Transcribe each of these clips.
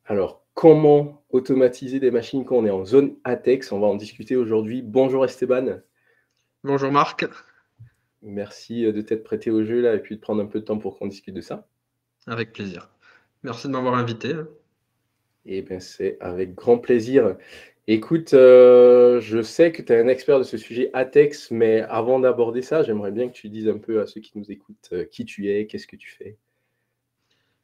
Alors, comment automatiser des machines quand on est en zone ATEX? On va en discuter aujourd'hui. Bonjour Esteban, Bonjour Marc, merci de t'être prêté au jeu là et puis de prendre un peu de temps pour qu'on discute de ça. avec plaisir. Merci de m'avoir invité. Eh bien, c'est avec grand plaisir. Écoute, je sais que tu es un expert de ce sujet ATEX, mais avant d'aborder ça, j'aimerais bien que tu dises un peu à ceux qui nous écoutent qui tu es, qu'est-ce que tu fais.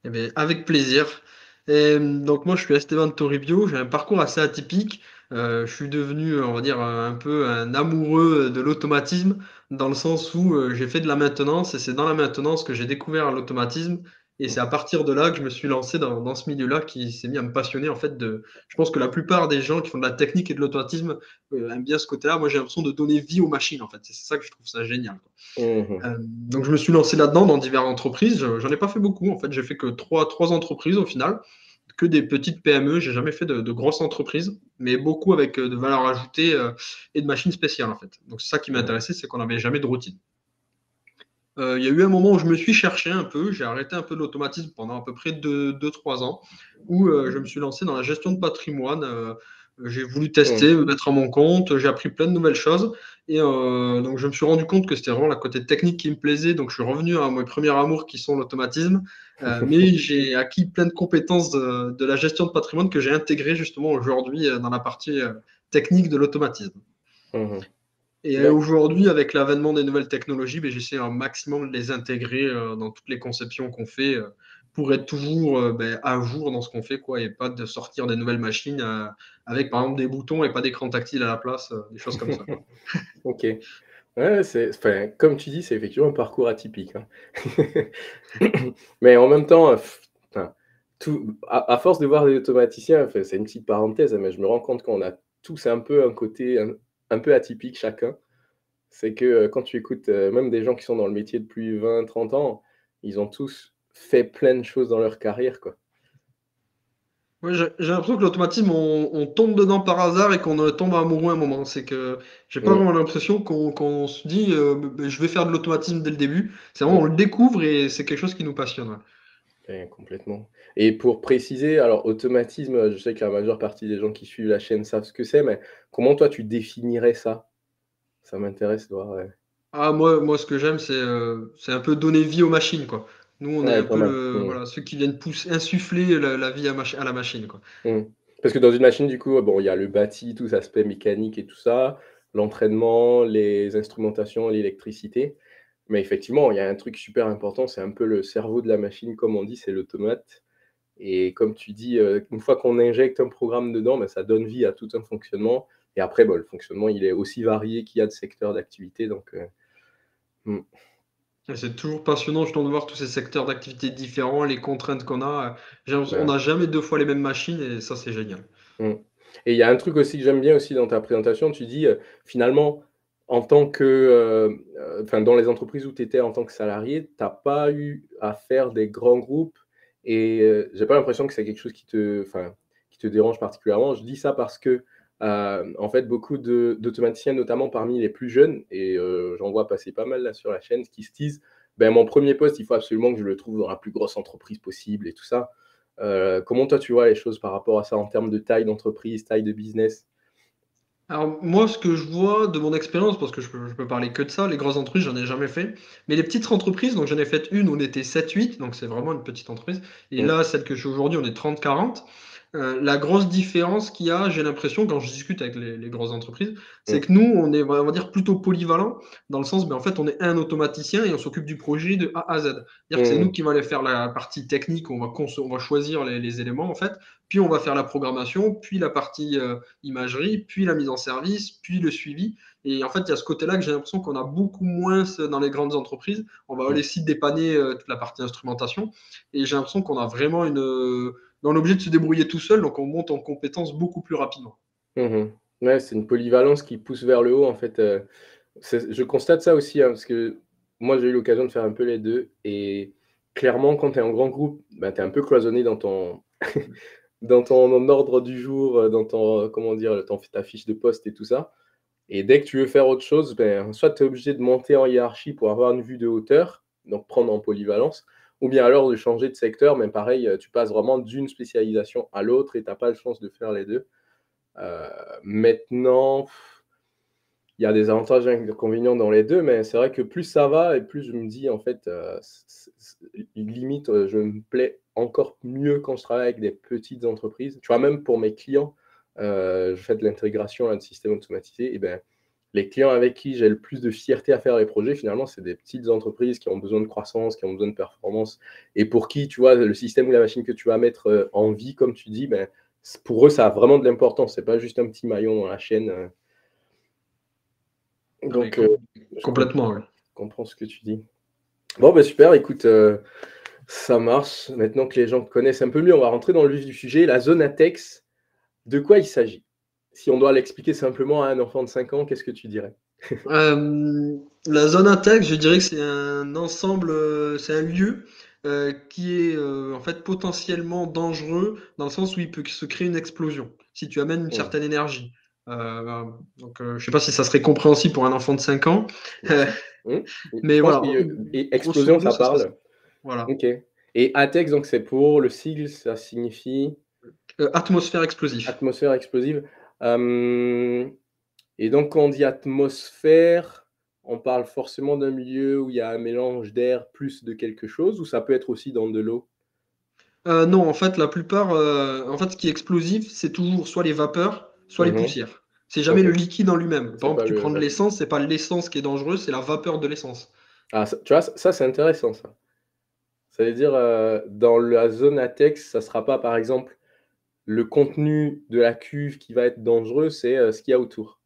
Eh bien, avec plaisir. Donc moi, je suis Esteban Toribio, j'ai un parcours assez atypique. Je suis devenu, on va dire, un peu un amoureux de l'automatisme, dans le sens où j'ai fait de la maintenance, et c'est dans la maintenance que j'ai découvert l'automatisme. Et c'est à partir de là que je me suis lancé dans ce milieu-là qui s'est mis à me passionner. En fait, je pense que la plupart des gens qui font de la technique et de l'automatisme aiment bien ce côté-là. Moi, j'ai l'impression de donner vie aux machines, en fait. C'est ça que je trouve ça génial. Mhm. Donc je me suis lancé là-dedans dans diverses entreprises. J'en ai pas fait beaucoup. En fait, j'ai fait que trois entreprises au final, que des petites PME. J'ai jamais fait de grosses entreprises, mais beaucoup avec de valeur ajoutée et de machines spéciales en fait. Donc c'est ça qui Mhm. m'intéressait, c'est qu'on n'avait jamais de routine. Il y a eu un moment où je me suis cherché un peu, j'ai arrêté un peu de l'automatisme pendant à peu près 3 ans, où je me suis lancé dans la gestion de patrimoine. J'ai voulu Mhm. tester, me mettre à mon compte, j'ai appris plein de nouvelles choses. Et donc je me suis rendu compte que c'était vraiment la côté technique qui me plaisait. Donc je suis revenu à mes premiers amours qui sont l'automatisme. Mais j'ai acquis plein de compétences de la gestion de patrimoine que j'ai intégrées justement aujourd'hui dans la partie technique de l'automatisme. Mhm. Et D'ac- aujourd'hui, avec l'avènement des nouvelles technologies, ben, j'essaie un maximum de les intégrer dans toutes les conceptions qu'on fait pour être toujours ben, à jour dans ce qu'on fait, quoi, et pas de sortir des nouvelles machines avec, par exemple, des boutons et pas d'écran tactile à la place, des choses comme ça, quoi. Ok. Ouais, enfin, comme tu dis, c'est effectivement un parcours atypique, hein. Mais en même temps, enfin, à force de voir des automaticiens, enfin, c'est une petite parenthèse, hein, mais je me rends compte qu'on a tous un peu un côté un peu atypique chacun. C'est que, quand tu écoutes, même des gens qui sont dans le métier depuis 20, 30 ans, ils ont tous fait plein de choses dans leur carrière, quoi. Ouais, j'ai l'impression que l'automatisme, on tombe dedans par hasard et qu'on tombe amoureux à un moment. C'est que j'ai pas Mmh, vraiment l'impression qu'on se dit ben, je vais faire de l'automatisme dès le début. C'est vraiment on mmh. le découvre et c'est quelque chose qui nous passionne. Ouais. Complètement. Et pour préciser, alors automatisme, je sais que la majeure partie des gens qui suivent la chaîne savent ce que c'est, mais comment toi tu définirais ça? Ça m'intéresse de voir, ouais. Ah moi ce que j'aime c'est un peu donner vie aux machines, quoi. Nous, on est Ouais, un pas peu mal. le Mmh. voilà, ceux qui viennent insuffler la vie à la machine, quoi. Mmh. Parce que dans une machine, du coup, bon, il y a le bâti, tout cet aspect mécanique et tout ça, l'entraînement, les instrumentations, l'électricité. Mais effectivement, il y a un truc super important, c'est un peu le cerveau de la machine, comme on dit, c'est l'automate. Et comme tu dis, une fois qu'on injecte un programme dedans, bah, ça donne vie à tout un fonctionnement. Et après, bah, le fonctionnement, il est aussi varié qu'il y a de secteurs d'activité. Donc, mmh, Et c'est toujours passionnant justement de voir tous ces secteurs d'activité différents, les contraintes qu'on a, j'ai l'impression on bah, n'a jamais 2 fois les mêmes machines et ça, c'est génial. mmh. Et il y a un truc aussi que j'aime bien aussi dans ta présentation, tu dis, finalement, en tant que, enfin, dans les entreprises où tu étais en tant que salarié, tu as pas eu à faire des grands groupes et j'ai pas l'impression que c'est quelque chose qui te dérange particulièrement. Je dis ça parce que, en fait, beaucoup d'automaticiens, notamment parmi les plus jeunes et j'en vois passer pas mal là sur la chaîne, qui se disent: «Ben, mon premier poste, il faut absolument que je le trouve dans la plus grosse entreprise possible» et tout ça. Comment toi tu vois les choses par rapport à ça en termes de taille d'entreprise, taille de business? Alors moi, ce que je vois de mon expérience, parce que je peux parler que de ça, les grosses entreprises, j'en ai jamais fait. Mais les petites entreprises, donc j'en ai fait une où on était 7-8, donc c'est vraiment une petite entreprise. Et Mmh, là, celle que je suis aujourd'hui, on est 30-40. La grosse différence qu'il y a, j'ai l'impression, quand je discute avec les grosses entreprises, c'est mmh, que nous, on est, on va dire, plutôt polyvalent, dans le sens, ben, en fait, on est un automaticien et on s'occupe du projet de A à Z. C'est-à-dire que c'est nous mmh, qui va aller faire la partie technique, on va choisir les éléments, en fait, puis on va faire la programmation, puis la partie imagerie, puis la mise en service, puis le suivi. Et en fait, il y a ce côté-là que j'ai l'impression qu'on a beaucoup moins dans les grandes entreprises. On va mmh, aussi dépanner toute la partie instrumentation. Et j'ai l'impression qu'on a vraiment on est obligé de se débrouiller tout seul, donc on monte en compétences beaucoup plus rapidement. mmh. Ouais, c'est une polyvalence qui pousse vers le haut en fait, je constate ça aussi, hein, parce que moi j'ai eu l'occasion de faire un peu les 2 et clairement quand tu es en grand groupe, bah, tu es un peu cloisonné dans ton dans ton ordre du jour, dans ton, comment dire? Ta fiche de poste et tout ça. Et dès que tu veux faire autre chose, ben, soit tu es obligé de monter en hiérarchie pour avoir une vue de hauteur, donc prendre en polyvalence, ou bien alors de changer de secteur, mais pareil, tu passes vraiment d'une spécialisation à l'autre et tu as pas le chance de faire les 2. Heu, Maintenant, il y a des avantages et des inconvénients dans les 2, mais c'est vrai que plus ça va et plus je me dis en fait, limite, je me plais encore mieux quand je travaille avec des petites entreprises. Tu vois, même pour mes clients, je fais de l'intégration là de systèmes automatisés et ben, les clients avec qui j'ai le plus de fierté à faire les projets, finalement, c'est des petites entreprises qui ont besoin de croissance, qui ont besoin de performance et pour qui, tu vois, le système ou la machine que tu vas mettre, en vie, comme tu dis, ben, pour eux, ça a vraiment de l'importance. C'est pas juste un petit maillon dans la chaîne, Ah mais donc je complètement, ouais. comprends ce que tu dis. Bon, bah, super, écoute, ça marche. Maintenant que les gens te connaissent un peu mieux, on va rentrer dans le vif du sujet. La zone ATEX, de quoi il s'agit? Si on doit l'expliquer simplement à un enfant de 5 ans, qu'est-ce que tu dirais? La zone Intex, je dirais que c'est un ensemble, c'est un lieu qui est en fait potentiellement dangereux dans le sens où il peut se créer une explosion si tu amènes une Mmh, certaine énergie. Je sais pas si ça serait compréhensible pour un enfant de 5 ans, euh, si. Mmh, mais je pense voilà, que et grosso explosion, modo, ça ça serait ça. parle. Voilà. OK, et ATEX, donc c'est pour le sigle, ça signifie Atmosphère explosif. atmosphère explosive. Hem Et donc quand on dit atmosphère, on parle forcément d'un milieu où il y a un mélange d'air plus de quelque chose ou ça peut être aussi dans de l'eau? Non, en fait, la plupart, en fait, ce qui est explosif, c'est toujours soit les vapeurs, soit les Mmh. poussières. C'est jamais OK, le liquide en lui-même. Par c'est exemple, pas tu le prends de la l'essence, c'est pas l'essence qui est dangereuse, c'est la vapeur de l'essence. ah ça, tu vois, ça c'est intéressant ça. Ça veut dire, dans la zone ATEX, ça sera pas par exemple le contenu de la cuve qui va être dangereux, c'est, ce qu'il y a autour?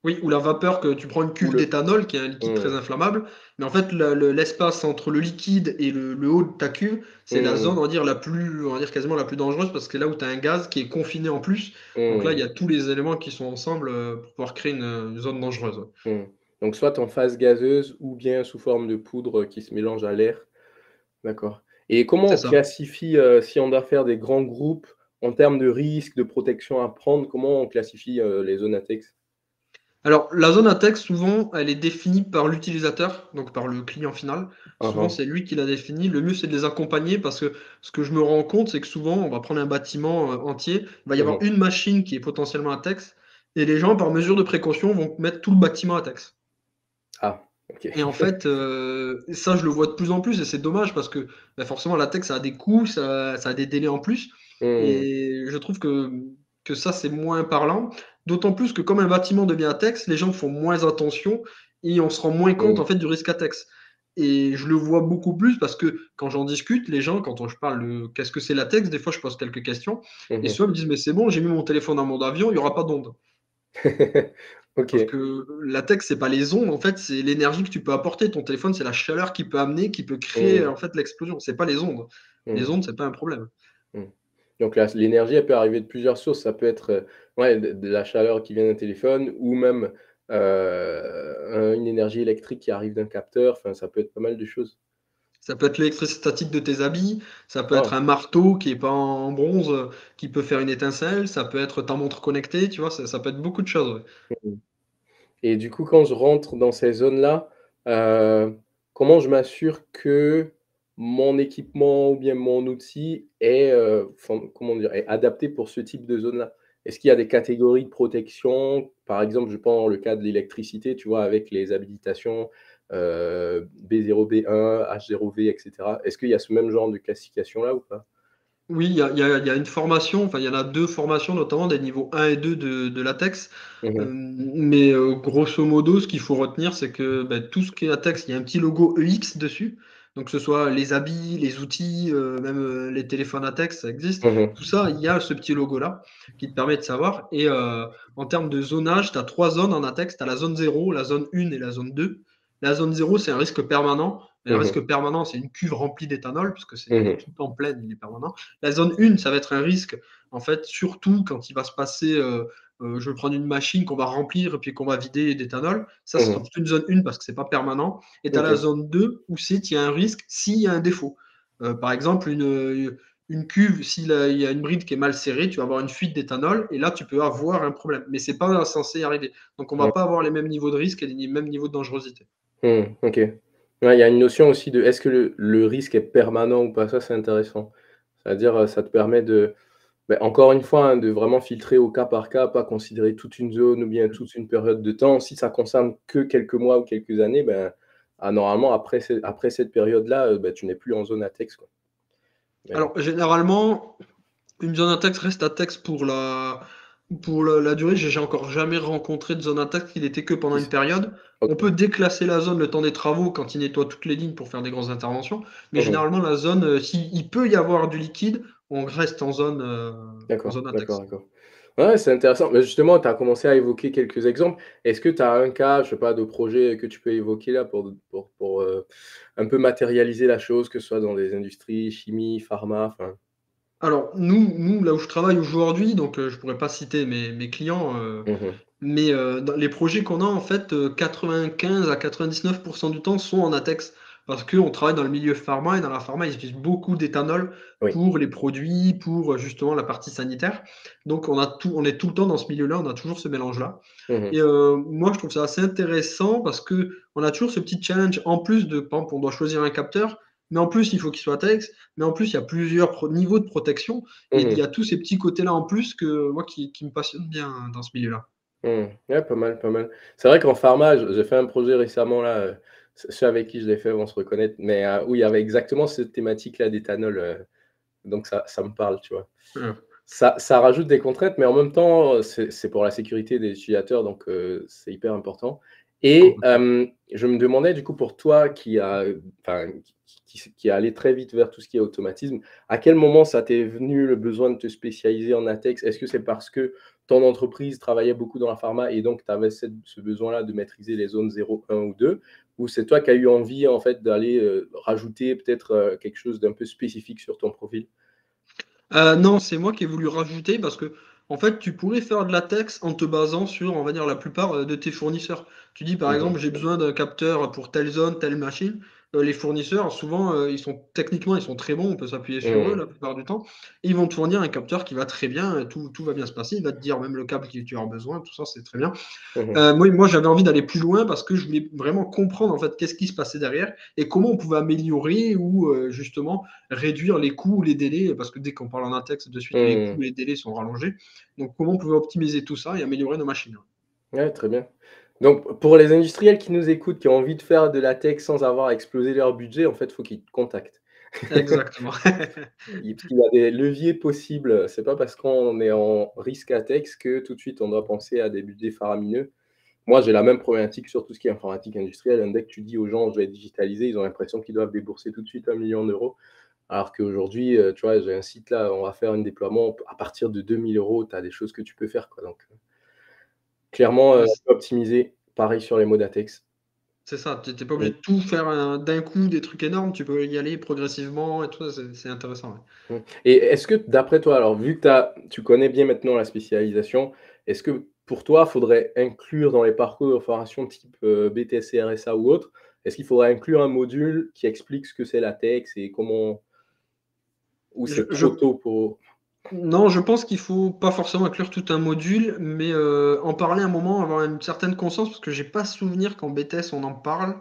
Oui, ou la vapeur que tu prends une Ou cuve le d'éthanol, qui est un liquide très mmh, inflammable, mais en fait, l'espace entre le liquide et le haut de ta cuve, c'est la zone, mmh, on va dire, on va dire quasiment la plus dangereuse parce que c'est là où tu as un gaz qui est confiné en plus. Donc là, il y mmh, a tous les éléments qui sont ensemble pour pouvoir créer une zone dangereuse. Ouais. mmh. Donc soit en phase gazeuse ou bien sous forme de poudre, qui se mélange à l'air. D'accord, et comment C'est on ça. classifie, si on doit faire des grands groupes en termes de risques, de protection à prendre, comment on classifie, les zones ATEX? Alors, la zone à texte, souvent, elle est définie par l'utilisateur, donc par le client final. Hein, Souvent, hein. c'est lui qui l'a définie. Le mieux, c'est de les accompagner parce que ce que je me rends compte, c'est que souvent, on va prendre un bâtiment entier, il va y Mmh avoir mh. une machine qui est potentiellement à texte, et les gens, par mesure de précaution, vont mettre tout le bâtiment à texte. Ah, OK. Et en fait, ça, je le vois de plus en plus et c'est dommage parce que, bah, forcément, la tech, ça a des coûts, ça a des délais en plus Mmh. et je trouve que ça, c'est moins parlant. D'autant plus que comme un bâtiment devient ATEX, les gens font moins attention et on se rend moins compte, en Mmh. fait, du risque ATEX et je le vois beaucoup plus parce que quand j'en discute, les gens, quand je parle de: «Qu'est-ce que c'est l'ATEX?» des fois, je pose quelques questions Mmh et mh. soit ils me disent: «Mais c'est bon, j'ai mis mon téléphone dans mon avion, il y aura pas d'ondes». Sauf OK. que la tech, c'est pas les ondes, en fait, c'est l'énergie que tu peux apporter. Ton téléphone, c'est la chaleur qu'il peut amener, qui peut créer, Mmh. en fait, l'explosion. C'est pas les ondes. Les Mmh. ondes, c'est pas un problème. Mmh. Donc là, l'énergie, elle peut arriver de plusieurs sources. Ça peut être, ouais, de la chaleur qui vient d'un téléphone ou même, une énergie électrique qui arrive d'un capteur. Enfin, ça peut être pas mal de choses. Ça peut être l'électricité statique de tes habits, ça peut être Ah! un marteau qui est pas en bronze, qui peut faire une étincelle, ça peut être ta montre connectée, tu vois? Ça peut être beaucoup de choses, ouais. Mmh. Et du coup, quand je rentre dans ces zones-là, comment je m'assure que mon équipement ou bien mon outil est, enfin, comment dire? Est adapté pour ce type de zone-là? Est-ce qu'il y a des catégories de protection? Par exemple, je prends le cas de l'électricité, tu vois? Avec les habilitations, B0, B1, H0V et cetera. Est-ce qu'il y a ce même genre de classification-là ou pas? Oui, il y a une formation, enfin, il y en a 2 formations, notamment des niveaux 1 et 2 de latex. Mmh mh. Mais grosso modo, ce qu'il faut retenir, c'est que, bah, tout ce qui est latex, il y a un petit logo EX dessus. Donc que ce soit les habits, les outils, même, les téléphones latex, ça existe. Mmh. Tout ça, il y a ce petit logo-là qui te permet de savoir et en termes de zonage, tu as 3 zones en latex. Tu as la zone 0, la zone 1 et la zone 2. La zone 0, c'est un risque permanent. Et un risque Mmh. permanent, c'est une cuve remplie d'éthanol puisque il est Mmh. tout le temps plein, il est permanent. La zone 1, ça va être un risque, en fait, surtout quand il va se passer, je vais prendre une machine qu'on va remplir et puis qu'on va vider d'éthanol. Ça, ce sera Mmh. plutôt une zone 1 parce que c'est pas permanent. Et tu as la OK. zone 2 où il y a un risque s'il y a un défaut. Par exemple, une cuve, il y a une bride qui est mal serrée, tu vas avoir une fuite d'éthanol et là, tu peux avoir un problème. Mais c'est pas censé y arriver. Donc, on va Mmh. pas avoir les mêmes niveaux de risque et les mêmes niveaux de dangerosité. Mmh. OK. Ouais, il y a une notion aussi de est-ce que le risque est permanent ou pas? Ça, c'est intéressant. C'est-à-dire, ça te permet de, beh, encore une fois, hein, de vraiment filtrer au cas par cas, pas considérer toute une zone ou bien toute une période de temps. Si ça concerne que quelques mois ou quelques années, ben, normalement après cette période-là, bah, tu n'es plus en zone ATEX, quoi. Mais bon. Alors généralement, une zone intact reste ATEX pour la durée. J'ai encore jamais rencontré de zone intact qui n'était que pendant Qui une s période. On OK. peut déclasser la zone le temps des travaux quand ils nettoient toutes les lignes pour faire des grosses interventions, mais Mmh. généralement la zone, s'il peut y avoir du liquide, on reste en D'accord, zone d'accord, ATEX. d'accord. Ouais, c'est intéressant. Mais justement, tu as commencé à évoquer quelques exemples. Est-ce que tu as un cas, je sais pas, de projet que tu peux évoquer là pour un peu matérialiser la chose, que ce soit dans les industries, chimie, pharma, enfin? Alors nous là où je travaille aujourd'hui, donc je pourrais pas citer mes clients, Mmh. mais dans les projets qu'on a en fait, 95 à 99 du temps sont en ATEX. Parce qu'on travaille dans le milieu pharma et dans la pharma, ils utilisent beaucoup d'éthanol Oui. pour les produits, pour, justement la partie sanitaire. Donc on est tout le temps dans ce milieu-là, on a toujours ce mélange-là Mmh. et moi je trouve ça assez intéressant parce qu'on a toujours ce petit challenge en plus de par exemple, on doit choisir un capteur, mais en plus il faut qu'il soit ATEX, mais en plus il y a plusieurs niveaux de protection et il y Mmh. a tous ces petits côtés-là en plus que moi qui me passionnent bien dans ce milieu-là. Mmh. Ouais, pas mal, pas mal. C'est vrai qu'en pharma, j'ai fait un projet récemment là, ceux avec qui je l'ai fait vont se reconnaître, mais où il y avait exactement cette thématique-là d'éthanol, donc ça me parle, tu vois? Heu, Ça rajoute des contraintes, mais en même temps, c'est pour la sécurité des utilisateurs, donc c'est hyper important. Et complètement. je me demandais du coup pour toi qui a, enfin qui est allé très vite vers tout ce qui est automatisme, à quel moment ça t'est venu le besoin de te spécialiser en ATEX? Est-ce que c'est parce que ton entreprise travaillait beaucoup dans la pharma et donc tu avais ce besoin-là de maîtriser les zones 0, 1 ou 2? Ou c'est toi qui as eu envie en fait d'aller, rajouter peut-être, quelque chose d'un peu spécifique sur ton profil? Non, c'est moi qui ai voulu rajouter parce que en fait, tu pourrais faire de la latex en te basant sur, on va dire, la plupart, de tes fournisseurs. Tu dis, par Mmh. exemple: «J'ai besoin d'un capteur pour telle zone, telle machine». Les fournisseurs, souvent, ils sont techniquement, ils sont très bons, on peut s'appuyer sur eux Mmh. la plupart du temps et ils vont te fournir un capteur qui va très bien, tout va bien se passer. Il va te dire même le câble que tu auras besoin, tout ça, c'est très bien. Mmh. Moi, j'avais envie d'aller plus loin parce que je voulais vraiment comprendre, en fait, qu'est-ce qui se passait derrière et comment on pouvait améliorer ou, justement réduire les coûts ou les délais. Parce que dès qu'on parle en un texte, de suite, les Mmh. coûts et les délais sont rallongés. Donc comment on pouvait optimiser tout ça et améliorer nos machines? Ouais, très bien. Donc pour les industriels qui nous écoutent, qui ont envie de faire de la tech sans avoir explosé leur budget, en fait, faut qu'ils te contactent. Exactement. Parce qu'il y a des leviers possibles. C'est pas parce qu'on est en risque ATEX que tout de suite on doit penser à des budgets faramineux. Moi, j'ai la même problématique sur tout ce qui est informatique industrielle, hein. Dès que tu dis aux gens: «Je vais digitaliser», ils ont l'impression qu'ils doivent débourser tout de suite 1 000 000 €. Alors qu'aujourd'hui, tu vois, j'ai un site là, on va faire un déploiement à partir de 2 000 €, tu as des choses que tu peux faire, quoi, donc clairement, Ouais, on peut optimiser. Pareil sur les mots d'ATEX. c'est ça, tu étais pas obligé Mmh, de tout faire, d'un coup, des trucs énormes, tu peux y aller progressivement et tout ça, c'est intéressant, ouais. mmh. Et est-ce que d'après toi, alors vu que tu connais bien maintenant la spécialisation, est-ce que pour toi, il faudrait inclure dans les parcours de formation type, BTS RSA ou autre, est-ce qu'il faudrait inclure un module qui explique ce que c'est l'ATEX et comment, ou Je c'est je trop tôt pour? Non, je pense qu'il faut pas forcément inclure tout un module, mais en parler un moment, avoir une certaine conscience, parce que j'ai pas souvenir qu'en BTS on en parle.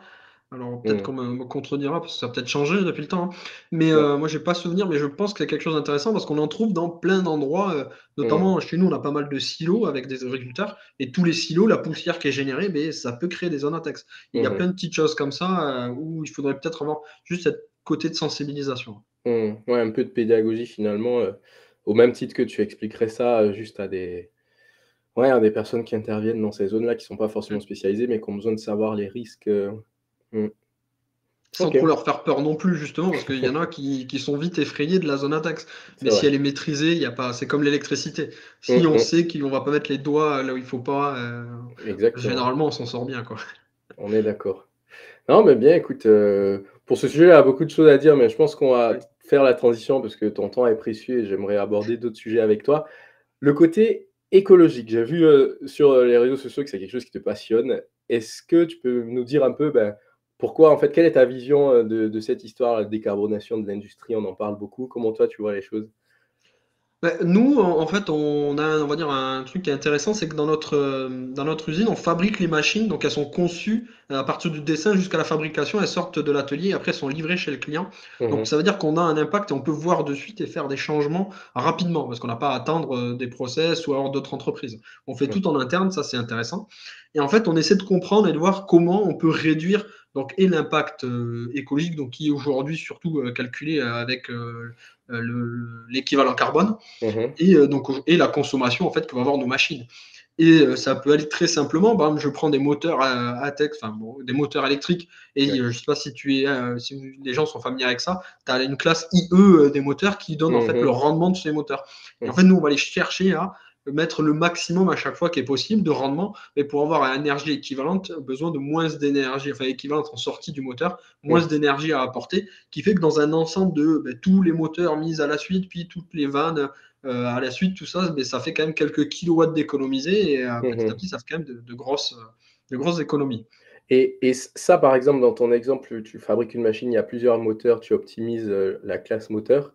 Alors peut-être Mmh, qu'on me contredira, parce que ça a peut-être changé depuis le temps, hein. Mais ouais, moi j'ai pas souvenir, mais je pense que c'est quelque chose d'intéressant parce qu'on en trouve dans plein d'endroits, mmh, notamment chez nous, on a pas mal de silos avec des agriculteurs et tous les silos, la poussière qui est générée, beh, ça peut créer des zones à texte. Il y a mmh, plein de petites choses comme ça, où il faudrait peut-être avoir juste cette côté de sensibilisation. mmh. Ouais, un peu de pédagogie finalement, au même titre que tu expliquerais ça, juste à des, ouais, à des personnes qui interviennent dans ces zones-là, qui sont pas forcément spécialisées, mais qui ont besoin de savoir les risques, mmh. Sans trop OK, leur faire peur non plus justement, parce qu'il y en a qui sont vite effrayés de la zone à taxe. c'est Mais si vrai. elle est maîtrisée, il y a pas c'est comme l'électricité. Si Mmh on mh. sait qu'on va pas mettre les doigts là où il faut pas, Exactement, généralement on s'en sort bien, quoi. on est d'accord. Non, mais bien écoute, pour ce sujet, il y a beaucoup de choses à dire, mais je pense qu'on va Ouais. faire la transition parce que ton temps est précieux et j'aimerais aborder d'autres sujets avec toi. Le côté écologique, j'ai vu, sur, les réseaux sociaux que c'est quelque chose qui te passionne. Est-ce que tu peux nous dire un peu, ben, pourquoi en fait, quelle est ta vision, de cette histoire, la décarbonation de l'industrie? On en parle beaucoup. Comment toi tu vois les choses? Bah, nous, en fait, on a, on va dire, un truc qui est intéressant, c'est que dans notre usine, on fabrique les machines, donc elles sont conçues à partir du dessin jusqu'à la fabrication, elles sortent de l'atelier et après elles sont livrées chez le client. Donc Mhm. ça veut dire qu'on a un impact et on peut voir de suite et faire des changements rapidement, parce qu'on n'a pas à attendre des process ou alors d'autres entreprises. On fait Mhm. tout en interne, ça c'est intéressant. Et en fait, on essaie de comprendre et de voir comment on peut réduire donc, et l'impact écologique, donc qui est aujourd'hui surtout calculé avec l'équivalent carbone Mhm. et la consommation en fait que vont avoir nos machines. Et ça peut aller très simplement. Par exemple, je prends des moteurs à texte, enfin bon, des moteurs électriques. Et Ouais. je ne sais pas si si les gens sont familiers avec ça. Tu as une classe IE des moteurs qui donne en fait le Mhm. rendement de ces moteurs. Et en Mhm. fait, nous, on va aller chercher à mettre le maximum à chaque fois qui est possible de rendement. Mais pour avoir une énergie équivalente, besoin de moins d'énergie, enfin équivalente en sortie du moteur, moins Mhm. d'énergie à apporter, qui fait que dans un ensemble de tous les moteurs mis à la suite, puis toutes les vannes à la suite, tout ça, mais ça fait quand même quelques kilowatts d'économisés et petit à Mhm. petit, ça fait quand même de grosses économies. Et ça, par exemple, dans ton exemple, tu fabriques une machine, il y a plusieurs moteurs, tu optimises la classe moteur.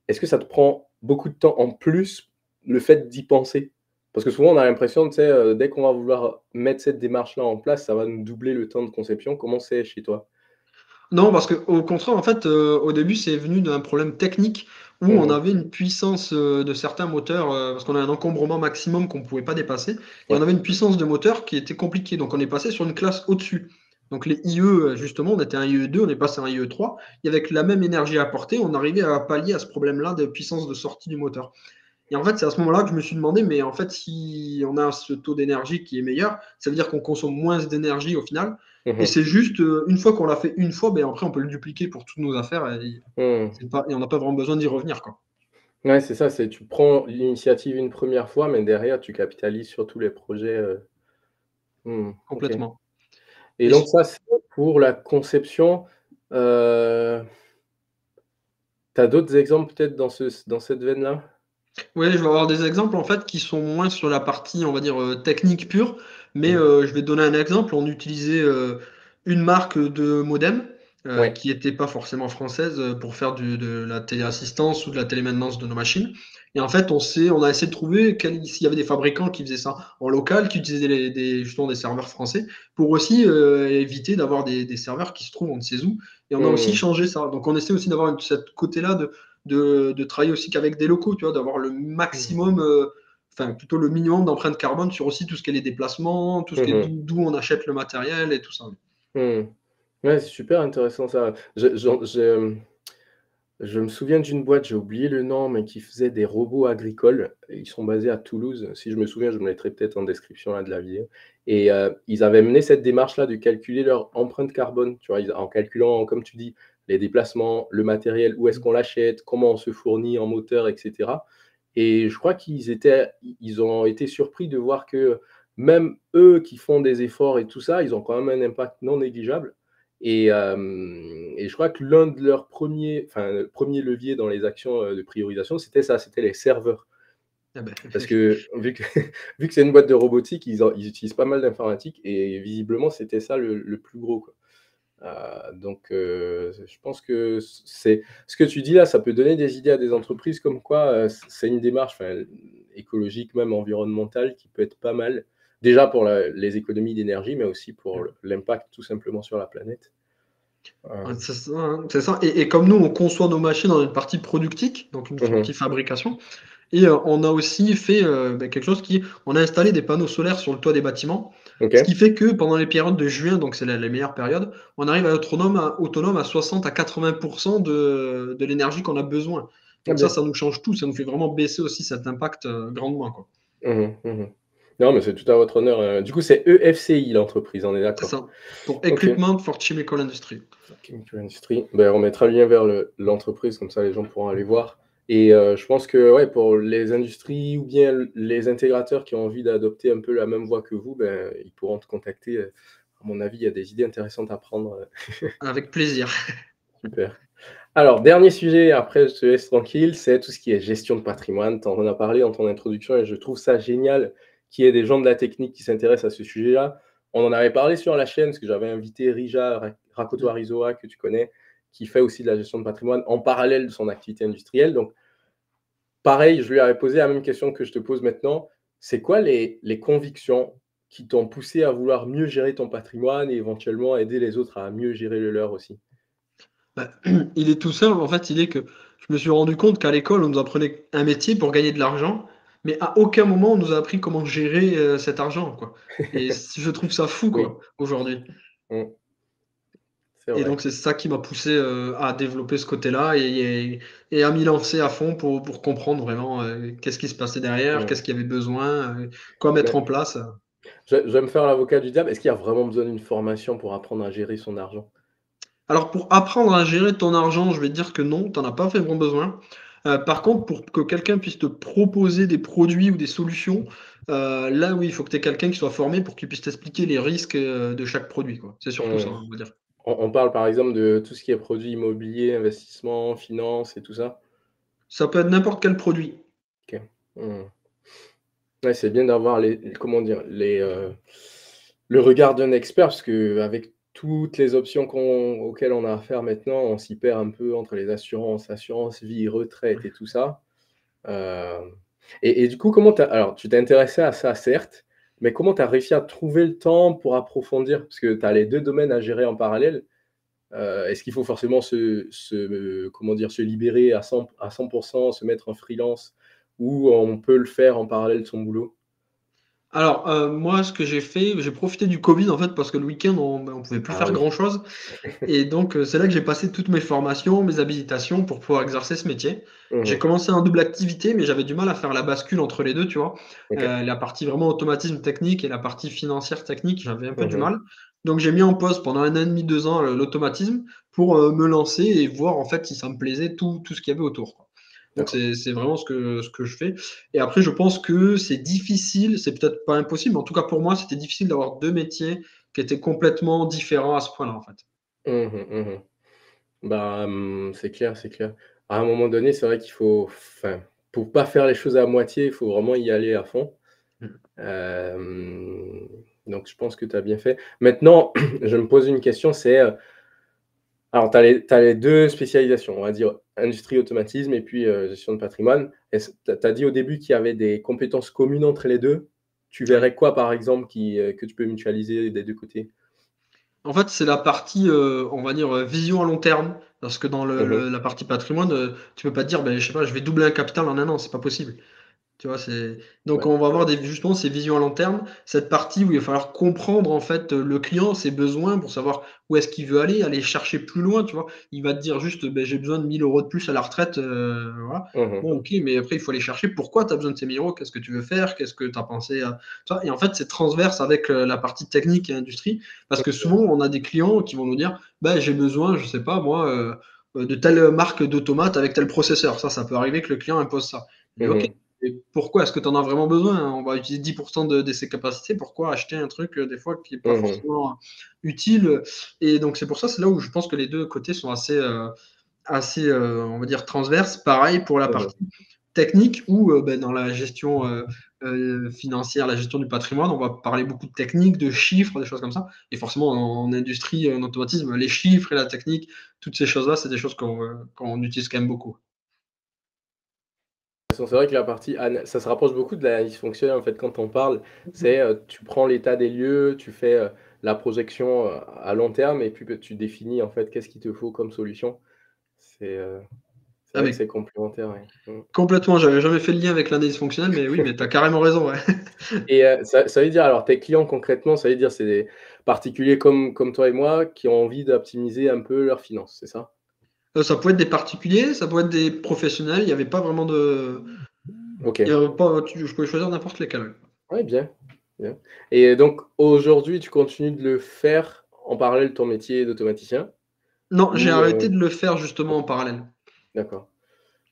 Est-ce que ça te prend beaucoup de temps en plus, le fait d'y penser? Parce que souvent, on a l'impression, tu sais, dès qu'on va vouloir mettre cette démarche-là en place, ça va nous doubler le temps de conception. Comment c'est chez toi? Non, parce qu'au contraire, en fait, au début, c'est venu d'un problème technique où on Mmh. avait une puissance de certains moteurs, parce qu'on a un encombrement maximum qu'on ne pouvait pas dépasser, et on Ouais. avait une puissance de moteur qui était compliquée. Donc, on est passé sur une classe au-dessus. Donc, les IE, justement, on était un IE2, on est passé à un IE3, et avec la même énergie apportée, on arrivait à pallier à ce problème-là de puissance de sortie du moteur. Et en fait, c'est à ce moment-là que je me suis demandé, mais en fait, si on a ce taux d'énergie qui est meilleur, ça veut dire qu'on consomme moins d'énergie au final. Et Mmh. c'est juste, une fois qu'on l'a fait une fois, ben après, on peut le dupliquer pour toutes nos affaires Mmh. et on n'a pas vraiment besoin d'y revenir, quoi. Ouais, c'est ça, c'est tu prends l'initiative une première fois, mais derrière, tu capitalises sur tous les projets, OK. Complètement. Et Et donc ça, c'est pour la conception. Heu, Tu as d'autres exemples peut-être dans cette veine-là? ouais, je vais avoir des exemples en fait qui sont moins sur la partie, on va dire, technique pure, mais Mmh. je vais te donner un exemple. On utilisait, une marque de modem, Ouais. qui était pas forcément française, pour faire de la téléassistance ou de la télémaintenance de nos machines et en fait, on a essayé de trouver s'il y avait des fabricants qui faisaient ça en local, qui utilisaient justement des serveurs français pour aussi, éviter d'avoir des serveurs qui se trouvent on ne sait où et on a aussi Mmh. changé ça. Donc on essaie aussi d'avoir cette côté-là de travailler aussi qu'avec des locaux, tu vois, d'avoir le Mmh. maximum, enfin plutôt le minimum d'empreinte carbone sur aussi tout ce qui est les déplacements, tout ce qui est Mmh. d'où on achète le matériel et tout ça. Mmh. Ouais, c'est super intéressant ça. Je me souviens d'une boîte, j'ai oublié le nom, mais qui faisait des robots agricoles. Et ils sont basés à Toulouse. Si je me souviens, je me mettrai peut-être en description là de la vidéo. Et ils avaient mené cette démarche-là de calculer leur empreinte carbone, tu vois? En calculant, comme tu dis, les déplacements, le matériel, où est-ce qu'on l'achète, comment on se fournit en moteur, et cetera. Et je crois ils ont été surpris de voir que même eux qui font des efforts et tout ça, ils ont quand même un impact non négligeable. Et je crois que l'un de leurs premiers, enfin, le 1er levier dans les actions, de priorisation, c'était ça, c'était les serveurs. Ah bah, Parce que vu que vu que c'est une boîte de robotique, ils utilisent pas mal d'informatique et visiblement, c'était ça le plus gros, quoi. Donc je pense que c'est ce que tu dis là, ça peut donner des idées à des entreprises comme quoi, c'est une démarche, enfin, écologique, même environnementale, qui peut être pas mal. Déjà pour les économies d'énergie, mais aussi pour l'impact tout simplement sur la planète. ouais, Heu, c'est ça, hein, c'est ça et comme nous, on conçoit nos machines dans une partie productique, donc une mmh partie fabrication et on a aussi fait, quelque chose qui on a installé des panneaux solaires sur le toit des bâtiments. Ce OK. qui fait que pendant les périodes de juin, donc c'est la les meilleures périodes, on arrive à être autonome à 60 à 80 de l'énergie qu'on a besoin. Ah Donc bien. ça nous change tout, ça nous fait vraiment baisser aussi cet impact, grandement, quoi. Mmh. Non, mais c'est tout à votre honneur, du coup, c'est EFCI l'entreprise, on est C'est d'accord? ça, pour OK. Equipment for Chemical Industry. Chemical Industry. Ben, on mettra le lien vers l'entreprise, comme ça les gens pourront aller voir. Et je pense que ouais, pour les industries ou bien les intégrateurs qui ont envie d'adopter un peu la même voie que vous, ben, ils pourront te contacter. À mon avis, il y a des idées intéressantes à prendre. Avec plaisir. Super. Alors, dernier sujet, après je te laisse tranquille, c'est tout ce qui est gestion de patrimoine. Tu en as parlé dans ton introduction et je trouve ça génial qu'il y ait des gens de la technique qui s'intéressent à ce sujet-là. On en avait parlé sur la chaîne, parce que j'avais invité Rija Rakoto Mmh. Arizoa, que tu connais, qui fait aussi de la gestion de patrimoine en parallèle de son activité industrielle. Donc, pareil, je lui avais posé la même question que je te pose maintenant. C'est quoi les convictions qui t'ont poussé à vouloir mieux gérer ton patrimoine et éventuellement aider les autres à mieux gérer le leur aussi? Bah, il est tout simple, en fait, il est que je me suis rendu compte qu'à l'école, on nous apprenait un métier pour gagner de l'argent, mais à aucun moment on nous a appris comment gérer, cet argent, quoi. Et je trouve ça fou, Oui, quoi, aujourd'hui. mmh, c'est Et vrai. donc c'est ça qui m'a poussé, à développer ce côté-là et à m'y lancer à fond pour comprendre vraiment, qu'est-ce qui se passait derrière, Mmh. qu'est-ce qu'il y avait besoin, quoi mettre Mais en place. je vais me faire l'avocat du diable. Est-ce qu'il y a vraiment besoin d'une formation pour apprendre à gérer son argent? Alors pour apprendre à gérer ton argent, je vais te dire que non, tu en as pas vraiment besoin. Par contre, pour que quelqu'un puisse te proposer des produits ou des solutions, là oui, il faut que tu aies quelqu'un qui soit formé pour qu'il puisse t'expliquer les risques, de chaque produit, quoi. C'est surtout ça, Mmh. on va dire. On parle par exemple de tout ce qui est produits immobiliers, investissement, finance et tout ça? Ça peut être n'importe quel produit. OK. Mmh. Ouais, c'est bien d'avoir comment dire? Le regard d'un expert parce qu'avec toutes les options auxquelles on a affaire maintenant, on s'y perd un peu entre les assurances, assurance vie, retraite et tout ça. Hem et du coup, alors tu t'es intéressé à ça certes, mais comment tu as réussi à trouver le temps pour approfondir? Parce que tu as les 2 domaines à gérer en parallèle. Est-ce qu'il faut forcément comment dire? Se libérer à 100 se mettre en freelance ou on peut le faire en parallèle de son boulot? Alors, moi, ce que j'ai fait, j'ai profité du covid, en fait, parce que le week-end, on pouvait plus Ah faire oui. grand-chose et donc c'est là que j'ai passé toutes mes formations, mes habilitations pour pouvoir exercer ce métier. J'ai Mmh. commencé en double activité, mais j'avais du mal à faire la bascule entre les 2, tu vois? OK. La partie vraiment automatisme technique et la partie financière technique, j'avais un peu Mmh du mh. mal. Donc j'ai mis en pause pendant 1 an et demi, 2 ans, l'automatisme pour, me lancer et voir, en fait, si ça me plaisait tout ce qu'il y avait autour, quoi. Donc D'accord. c'est vraiment ce que je fais et après, je pense que c'est difficile, c'est peut-être pas impossible, mais en tout cas pour moi, c'était difficile d'avoir 2 métiers qui étaient complètement différents à ce point-là, en fait. Mmh mh, mmh. Bah, c'est clair, c'est clair. À un moment donné, c'est vrai qu'il faut enfin, pour pas faire les choses à moitié, il faut vraiment y aller à fond. Mmh. Hem, donc je pense que tu as bien fait. Maintenant, je me pose une question, c'est, alors tu as les 2 spécialisations, on va dire industrie, automatisme et puis, gestion de patrimoine. Tu as dit au début qu'il y avait des compétences communes entre les 2. Tu Oui. verrais quoi par exemple que tu peux mutualiser des 2 côtés? En fait, c'est la partie, on va dire, vision à long terme, parce que dans Mmh mh. la partie patrimoine, tu peux pas te dire: «Beh, je sais pas, je vais doubler un capital en 1 an», c'est pas possible. Tu vois? C'est donc Ouais. on va avoir des justement ces visions à long terme, cette partie où il va falloir comprendre en fait, le client, ses besoins pour savoir où est-ce qu'il veut aller chercher plus loin, tu vois? Il va te dire juste: «Beh, j'ai besoin de 1 000 € de plus à la retraite», voilà. Mmh mh. Bon OK, mais après il faut aller chercher pourquoi tu as besoin de ces 1 000 €? Qu'est-ce que tu veux faire? Qu'est-ce que tu as pensé à tu vois? Et en fait, c'est transverse avec, la partie technique et industrie, parce que souvent on a des clients qui vont nous dire: «Bah, j'ai besoin, je sais pas moi, de telle marque d'automate avec tel processeur». Ça peut arriver que le client impose ça. Mais Mmh OK. mh. Et pourquoi? Est-ce que tu en as vraiment besoin? On va utiliser 10 de ses capacités. Pourquoi acheter un truc, des fois qui est pas Mmh mh. forcément utile? Et donc c'est pour ça, c'est là où je pense que les 2 côtés sont assez, on va dire transverses. Pareil pour la Mmh mh. partie technique où, dans la gestion, financière, la gestion du patrimoine, on va parler beaucoup de technique, de chiffres, des choses comme ça. Et forcément en industrie, en automatisme, les chiffres et la technique, toutes ces choses-là, c'est des choses qu'on utilise quand même beaucoup. C'est vrai que la partie ça se rapproche beaucoup de l'analyse fonctionnelle, en fait, quand on parle. C'est, tu prends l'état des lieux, tu fais, la projection, à long terme et puis, tu définis, en fait, qu'est-ce qu'il te faut comme solution. C'est, heu, c'est Ah vrai que mais c'est complémentaire, ouais. Mmh. complètement, j'avais jamais fait le lien avec l'analyse fonctionnelle, mais oui, mais tu as carrément raison, ouais. Et ça veut dire alors tes clients concrètement, ça veut dire c'est des particuliers comme toi et moi qui ont envie d'optimiser un peu leurs finances, c'est ça? Ça peut être des particuliers, ça peut être des professionnels, il y avait pas vraiment de il y OK. avait pas je pouvais choisir n'importe lesquels. Ouais, bien, bien. Et donc aujourd'hui, tu continues de le faire en parallèle de ton métier d'automaticien Non, j'ai ou arrêté de le faire justement en parallèle. d'accord.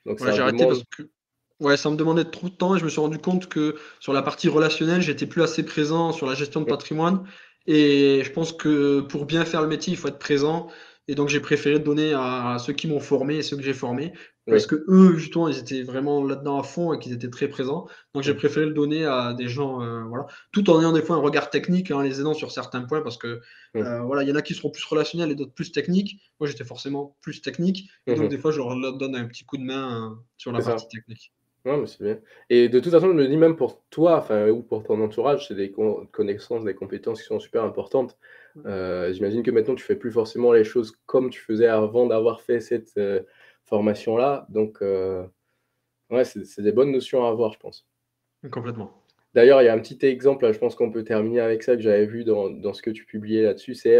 Donc Ouais, ça j'ai arrêté parce demande que ouais, ça me demandait trop de temps et je me suis rendu compte que sur la partie relationnelle, j'étais plus assez présent sur la gestion de mmh, patrimoine et je pense que pour bien faire le métier, il faut être présent et donc j'ai préféré donner à ceux qui m'ont formé et ceux que j'ai formés parce oui, qu'eux, justement, ils étaient vraiment là-dedans à fond et qu'ils étaient très présents. Donc j'ai mmh, préféré le donner à des gens, voilà, tout en ayant des fois un regard technique, en les aidant sur certains points parce que, mmh, voilà, il y en a qui seront plus relationnels et d'autres plus techniques. Moi, j'étais forcément plus technique et mmh donc mh. des fois, je leur donne un petit coup de main, sur la C'est partie ça. technique. Non, mais c'est bien et de toute façon, je me dis même pour toi, enfin, ou pour ton entourage, c'est des connaissances, des compétences qui sont super importantes. J'imagine que maintenant tu fais plus forcément les choses comme tu faisais avant d'avoir fait cette, formation-là, donc ouais, c'est des bonnes notions à avoir, je pense. Complètement. D'ailleurs, il y a un petit exemple, là, je pense qu'on peut terminer avec ça, que j'avais vu dans ce que tu publiais là-dessus, c'est,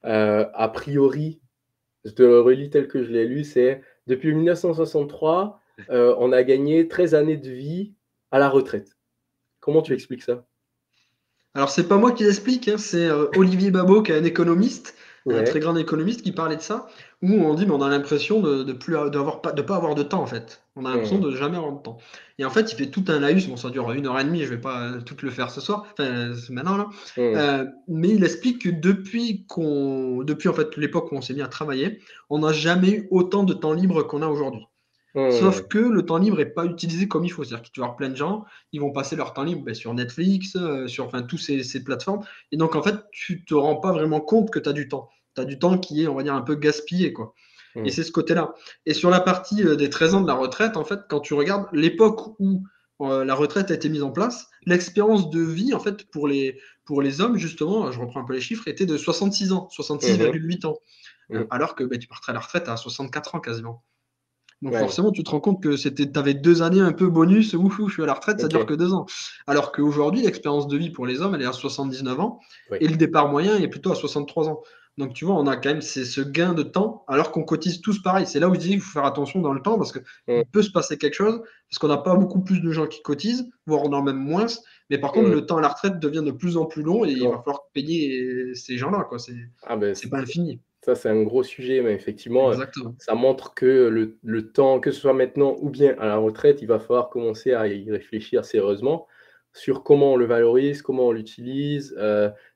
a priori, je te le relis tel que je l'ai lu, c'est: «Depuis 1963, on a gagné 13 années de vie à la retraite». Comment tu expliques ça? Alors c'est pas moi qui l'explique, hein, c'est, Olivier Babot qui est un économiste, un très Ouais. grand économiste qui parlait de ça, où on dit: «Mais on a l'impression de plus a d'avoir pas de pas avoir de temps, en fait. On a l'impression Mmh. de jamais avoir de temps» et en fait, il fait tout un laïus, bon ça dure 1 heure et demie, je vais pas, tout le faire ce soir, enfin, maintenant là, Mmh. mais il explique que depuis en fait l'époque où on s'est mis à travailler, on n'a jamais eu autant de temps libre qu'on a aujourd'hui. Sauf Mmh. que le temps libre est pas utilisé comme il faut. C'est-à-dire que tu vas avoir plein de gens, ils vont passer leur temps libre, sur Netflix, sur enfin tous ces plateformes et donc en fait, tu te rends pas vraiment compte que tu as du temps. Tu as du temps qui est, on va dire, un peu gaspillé, quoi et Mmh. c'est ce côté-là et sur la partie, des 13 ans de la retraite, en fait, quand tu regardes l'époque où, la retraite a été mise en place, l'expérience de vie, en fait, pour les hommes, justement, je reprends un peu les chiffres, était de 66 ans, Mmh mh. 66,8 ans, Mmh. alors que, tu partirais à la retraite à 64 ans quasiment. Donc Ouais, forcément, tu te rends compte que tu avais 2 années un peu bonus, «Wouhou, je suis à la retraite, ça dure OK. que 2 ans». Alors qu'aujourd'hui, l'expérience de vie pour les hommes, elle est à 79 ans Oui. et le départ moyen est plutôt à 63 ans. Donc tu vois, on a quand même ce gain de temps alors qu'on cotise tous pareil. C'est là où je dis qu'il faut faire attention dans le temps parce Mmh. qu'il peut se passer quelque chose, parce qu'on n'a pas beaucoup plus de gens qui cotisent, voire on en a même moins. Mais par contre, Mmh. le temps à la retraite devient de plus en plus long et il va D'accord. falloir payer ces gens-là, quoi. Ah beh, C'est pas infini. ça, c'est un gros sujet, mais effectivement, Exactement. ça montre que le temps, que ce soit maintenant ou bien à la retraite, il va falloir commencer à y réfléchir sérieusement sur comment on le valorise, comment on l'utilise,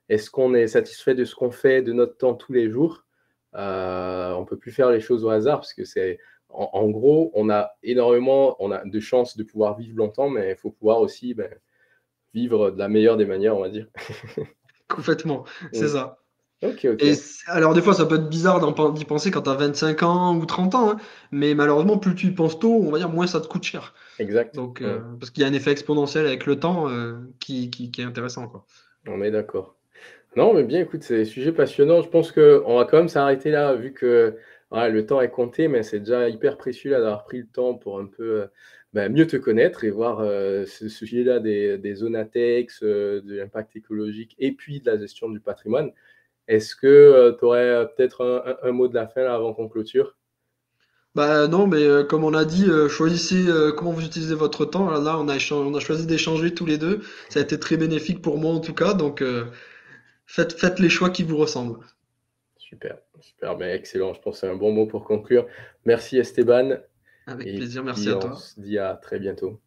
est-ce qu'on est satisfait de ce qu'on fait de notre temps tous les jours? On peut plus faire les choses au hasard parce que c'est en gros, on a de chances de pouvoir vivre longtemps, mais il faut pouvoir aussi, ben, vivre de la meilleure des manières, on va dire. Complètement, c'est Mmh. ça. OK, Et OK. alors des fois, ça peut être bizarre d'y penser quand tu as 25 ans ou 30 ans, hein, mais malheureusement, plus tu y penses tôt, on va dire, moins ça te coûte cher. Exact. Donc Mmh. parce qu'il y a un effet exponentiel avec le temps, qui est intéressant, quoi. On est d'accord. Non, mais bien, écoute, c'est des sujets passionnants. Je pense qu'on va quand même s'arrêter là, vu que voilà, le temps est compté, mais c'est déjà hyper précieux là, d'avoir pris le temps pour un peu bah, mieux te connaître et voir ce sujet-là des zones ATEX, de l'impact écologique et puis de la gestion du patrimoine. Est-ce que tu aurais peut-être un mot de la fin là, avant qu'on clôture? Bah, non, mais comme on a dit, choisissez, comment vous utilisez votre temps. Là, on a choisi d'échanger tous les 2. Ça a été très bénéfique pour moi, en tout cas, donc faites les choix qui vous ressemblent. Super, super, mais excellent. Je pense que c'est un bon mot pour conclure. Merci Esteban, Avec et plaisir, merci puis à on toi. se dit à très bientôt.